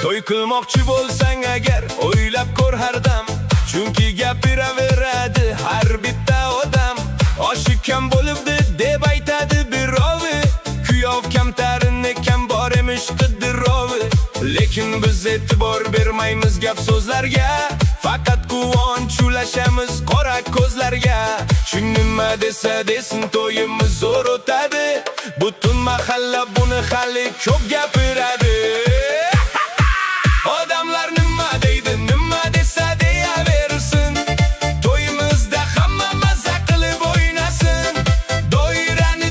To'y qilmoqchi bo'lsang agar o'ylab ko'r har dam, chunki gapiraveradi har bitta odam. Oshi kam bo'libdi deb aytadi birovi, kuyov kamtarini kam bor emish qidirovi. Lekin biz e'tibor bermaymiz gap so'zlarga, faqat quvonch ulashamiz qora ko'zlarga. Chun nima desa desin to'yimiz zo'r o'tadi, butun mahalla buni hali ko'p gapiradi. Odamlar nima deydi, nima desa deyaversin, to'yimizda hamma maza qilib o'ynasin. Doirani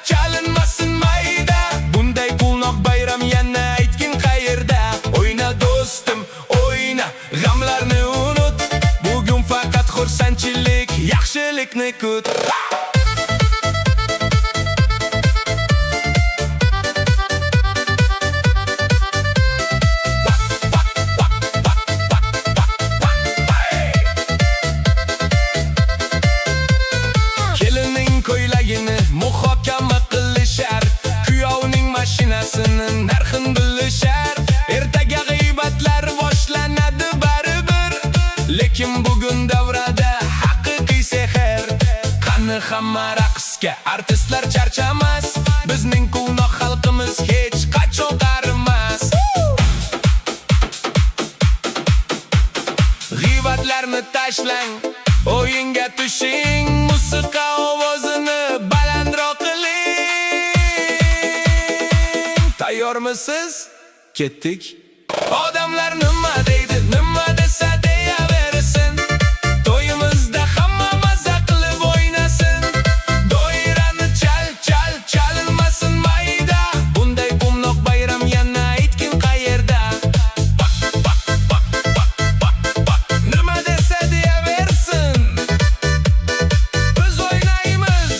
chalinmasin mayda, bunday quvnoq bayram yana aytgin qayerda. O'yna do'stim, o'yna, g'amlarni unut, bugun faqat xursandchilik, yaxshilikni kut. Muhokama qilishar, kuyovning mashinasini narxini bilishar. Ertaga g'iybatlar boshlanadi baribir, lekin bugun davrada haqiqiy sehr. Qani hamma raqsga, artistlar charchamas, bizning quvnoq xalqimiz hech qachon qarimas. G'iybatlarni tashlang, o'yinga tushing, musiqa ovozini balandroq qiling. Tayyormisiz? Ketdik. Odamlar nima deydi, nima desa deyaversin, to'yimizda hamma maza qilib o'ynasin. Doirani chalinmasin mayda, bunday quvnoq bayram yana aytgin qayerda. Nima desa deyaversin, biz o'ynaymiz.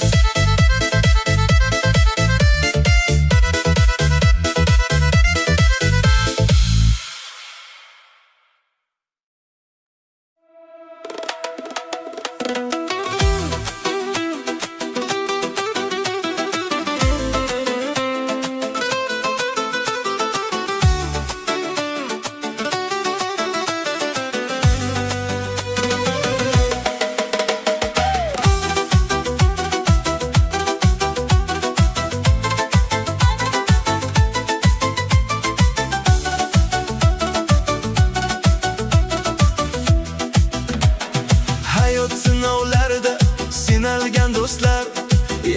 Sinovlarda sinalgan do'stlar,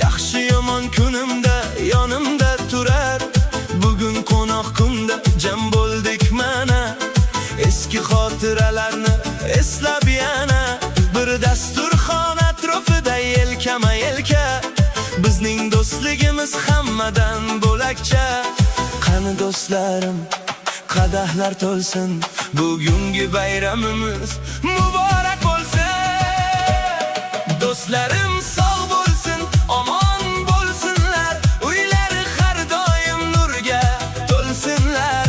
yaxshi yomon kunimda yonimda turar. Bugun qo'noq kunda jam bo'ldik mana, eski xotiralarni eslab yana. Bir dasturxon atrofida yelkama yelka, bizning do'stligimiz hammadan bo'lakcha. Qani do'stlarim, qadahlar to'lsin, bugungi bayramimiz muborak bo'lsin. Do'stlarim sog' bo'lsin, omon bo'lsinlar, uylari har doim nurga to'lsinlar.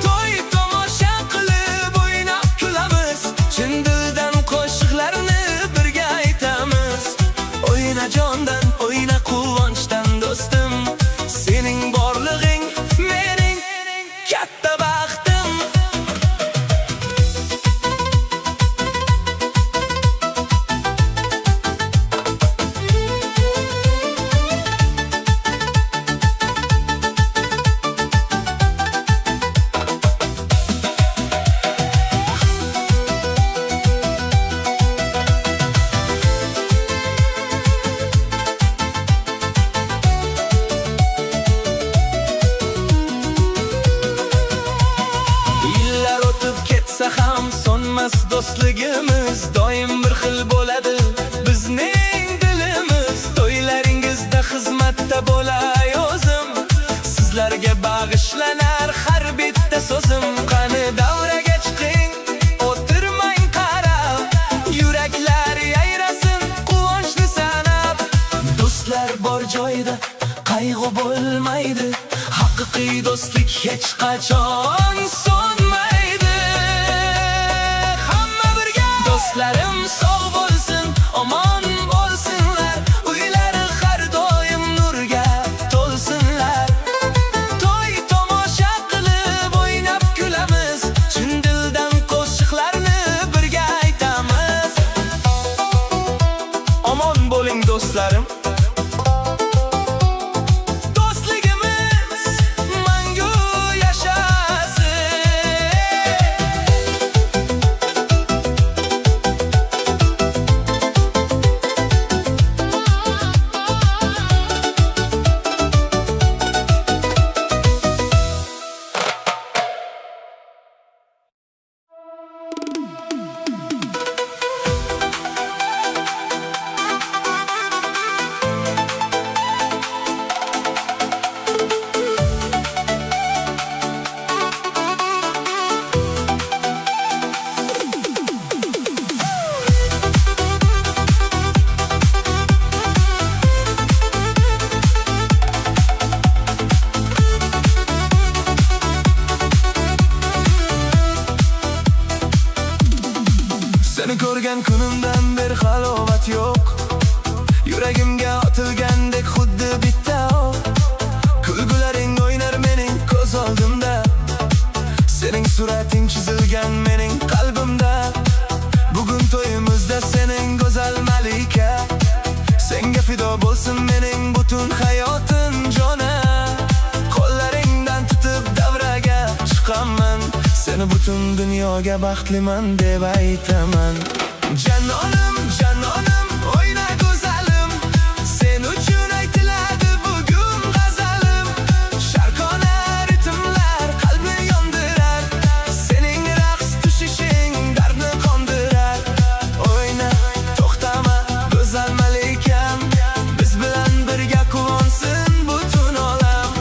To'y tomosha qilib o'ynab kulamiz, chin dildan qo'shiqlarni birga aytamiz. O'yna jondan, o'yna quvonchdan do'stim, sening borlig'ing mening katta baxtim. Ham sonmas do'stligimiz, doim bir xil bo'ladi bizning dilimiz. To'ylaringizda xizmatda bo'lay o'zim, sizlarga bag'ishlanar har bitta so'zim. kuchli do'stlik hech qachon so'nmaydi. Hamma birga do'stlarim sog' bo'lsin, omon bo'lsinlar, uylari har doim nurga to'lsinlar. To'y tomosha qilib o'ynab kulamiz, chin dildan qo'shiqlarni birga aytamiz. Omon bo'ling do'stlarim, seni ko'rgan kunimdan beri halovat yo'q. Yuragimga otilgandek xuddi bitta o'q. Kulgularing o'ynar mening ko'z oldimda, sening surating chizilgan mening qalbimda. Bugun to'yimizda sening go'zal malika, senga fido bo'lsin mening butun hayotim jona. Qo'llaringdan tutib davraga chiqaman, seni butun dunyoga baxtliman deb aytaman. Janonim, janonim, o'yna go'zalim, sen uchun aytiladi bugun g'azalim. Sharqona ritmlar qalbni yondirar, sening raqs tushishing dardni qondirar. O'yna, to'xtama go'zal malikam, biz bilan birga quvonsin butun olam.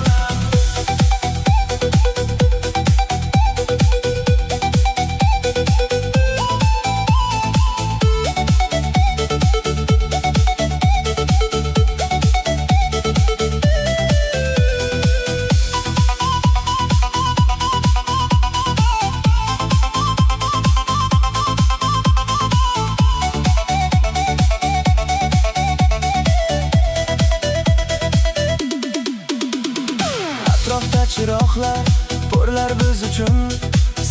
Atrofda chiroqlar porlar biz uchun,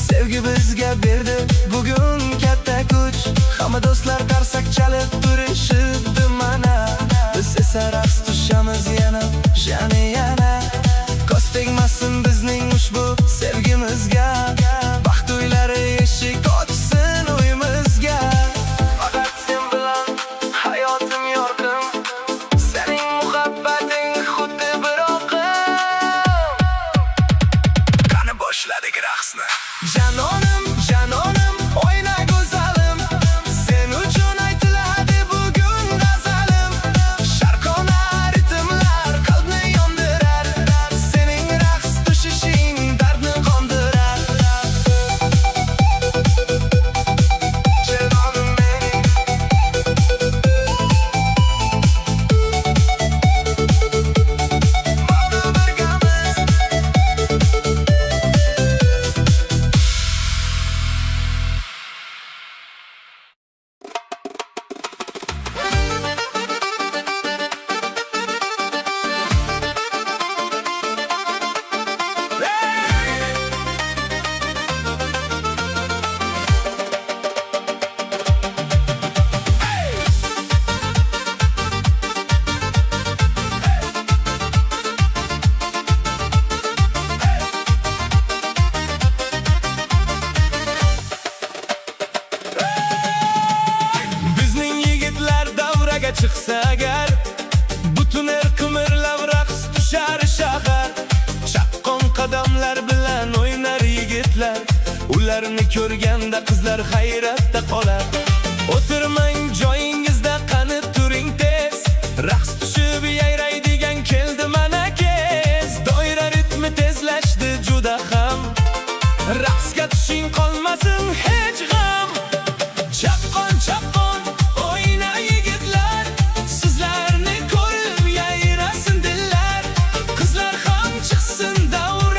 sevgi bizga berdi bugun katta kuch. Hamma do'stlar qarsak chalib turishibdi mana, biz esa raqs tushamiz yana, yana. Ko'z tegmasin bizning ushbu sevgimizga, baxt uylari eshik ochsin uyimizga. Faqat sen bilan hayotim yorqin, sening muhabbating xuddi bir oqim. Qani boshladik raqsni. Janonim, janonim, o'yna go'zalim, sen uchun aytiladi bugun g'azalim. Sharqona ritmlar qalbni yondirar, sening raqs tushishing dardni qondirar. Janonim mening, mana birgamiz. Bizning yigitlar davraga chiqsa agar, butun er qimirlab raqs tushar shahar. Chaqqon qadamlar bilan o'ynar yigitlar, ularni ko'rganda qizlar hayratda qolar. O'tirmang joyingizda, qani turing tez, raqs tushib yayraydigan keldi mana kez. Doira ritmi tezlashdi juda ham, raqsga tushing qolmasin hech g'am. Chaqqon, chaqqon, o'yna yigitlar, sizlarni ko'rib yayrasin dillar. Qizlar ham chiqsin davra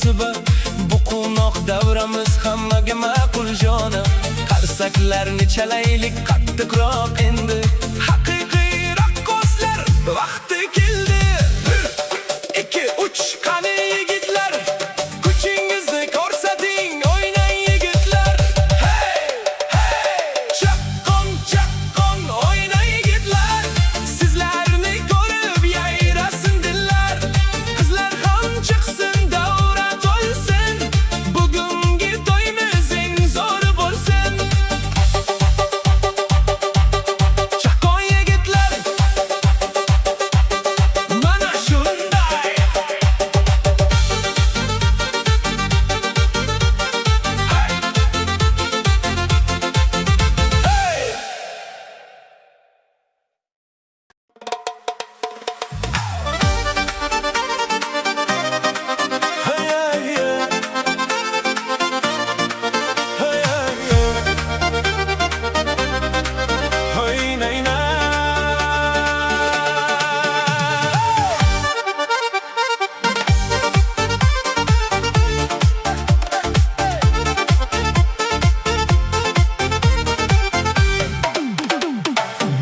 munosabat. Bu quvnoq davramiz hammaga ma'qul jonim. Qarsaklarni chalaylik qattiqroq endi. Haqiqiy raqqoslar vaqti keldi. 1, 2, 3 qani yigitlar, kuchingizni ko'rsating, o'ynang yigitlar. Hey, hey, chaqqon, chaqqon, o'ynang yigitlar. Sizlarni ko'rib yayrasin dillar. Qizlar ham chiqsin, davra to'lsin. Bugungi to'yimiz eng zo'ri bo'lsin. Chaqqon yigitlar, mana shunday.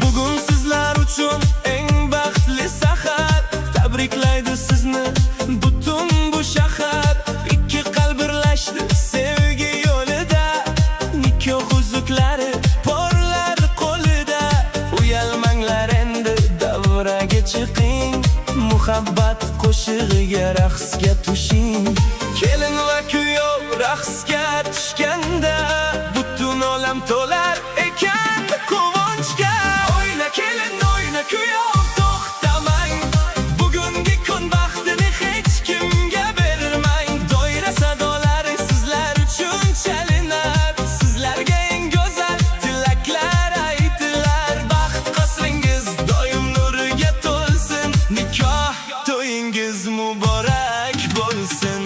Bugun sizlar uchun eng baxtli sahar. Tabriklaydi sizni butun bu shahar. Ikki qalb birlashdi sevgi yo'lida. Nikoh uzuklari porlar qo'lida. Uyalmanglar endi, davraga chiqing. Muhabbat qo'shig'iga raqsga tushing. Kelin va kuyov raqsga tushganda butun olam to'lar ekan quvonchga. O'yna kelin, o'yna kuyov, to'xtamang. Bugungi kun baxtini hech kimga bermang. Doira sadolari sizlar uchun chalinar. Sizlarga eng go'zal tilaklar aytilar. Baxt qasringiz doim nuriga to'lsin. Nikoh to'yingiz muborak bo'lsin.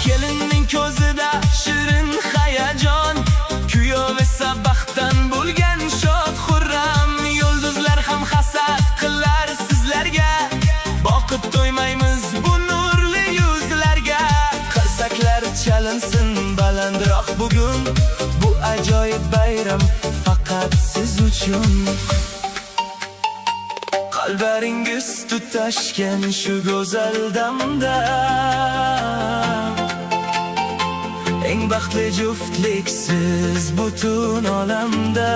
Kelinning ko'zida shirin hayajon, kuyov esa baxtdan bo'lgan shod xurram. Yulduzlar ham hasad qilar sizlarga, boqib to'ymaymiz bu nurli yuzlarga. Qarsaklar chalinsin balandroq bugun, bu ajoyib bayram faqat siz uchun. Qalblaringiz tutashgan shu go'zal damda, eng baxtli juftlik siz butun olamda.